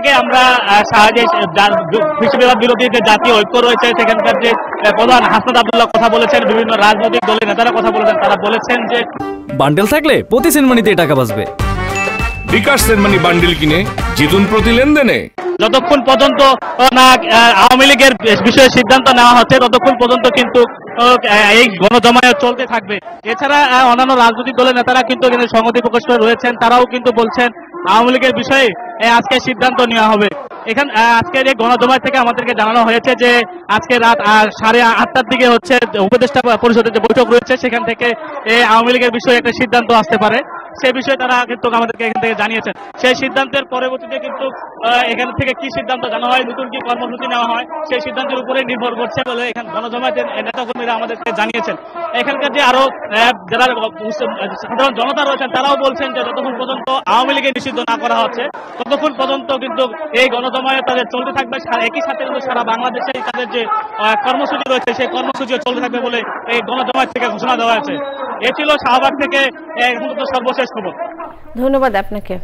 আগে আমরা বিশ্ববিদ্যালয় বিরোধী যে জাতীয় ঐক্য রয়েছে সেখানকার যে প্রধান হাসনাত আব্দুল্লাহ কথা বলেছেন, বিভিন্ন রাজনৈতিক দলের নেতারা কথা বলেছেন, তারা বলেছেন যে বান্ডেল থাকলে প্রতি সেনমানিতে টাকা বাঁচবে। বিকাশ সেনমানি বান্ডেল কিনে জিতুন প্রতি লেনদেনে। যতক্ষণ পর্যন্ত না আওয়ামী লীগের বিষয়ে সিদ্ধান্ত নেওয়া হচ্ছে ততক্ষণ পর্যন্ত কিন্তু এই গণজমায়েত চলতে থাকবে। এছাড়া অন্যান্য রাজনৈতিক দলের নেতারা কিন্তু এখানে সংহতি প্রকাশ করে রয়েছেন, তারাও কিন্তু বলছেন আওয়ামী লীগের বিষয়ে আজকে সিদ্ধান্ত নেওয়া হবে। এখানে আজকের এই গণজমায়েত থেকে আমাদেরকে জানানো হয়েছে যে আজকে রাত 8:30টার দিকে হচ্ছে উপদেষ্টা পরিষদের যে বৈঠক রয়েছে সেখান থেকে আওয়ামী লীগের বিষয়ে একটা সিদ্ধান্ত আসতে পারে, সে বিষয়ে তারা কিন্তু আমাদেরকে এখান থেকে জানিয়েছেন। সেই সিদ্ধান্তের পরবর্তীতে কিন্তু এখান থেকে কি সিদ্ধান্ত জানা হয়, নতুন কি কর্মসূচি নেওয়া হয়, সেই সিদ্ধান্তের উপরে নির্ভর করছে বলে এখানে গণজমায়েতের নেতাকর্মীরা আমাদেরকে জানিয়েছেন। এখানকার যে আরো যারা সাধারণ জনতা রয়েছেন তারাও বলছেন যে যতক্ষণ পর্যন্ত আওয়ামী লীগের নিষিদ্ধ না করা হচ্ছে ততক্ষণ পর্যন্ত কিন্তু এই গণজমায়েত তাদের চলতে থাকবে। একই সাথে কিন্তু সারা বাংলাদেশে তাদের যে কর্মসূচি রয়েছে সেই কর্মসূচিও চলতে থাকবে বলে এই গণজমায়েত থেকে ঘোষণা দেওয়া হয়েছে। এ ছিল শাহবাগ থেকে সর্বশেষ খবর। ধন্যবাদ আপনাকে।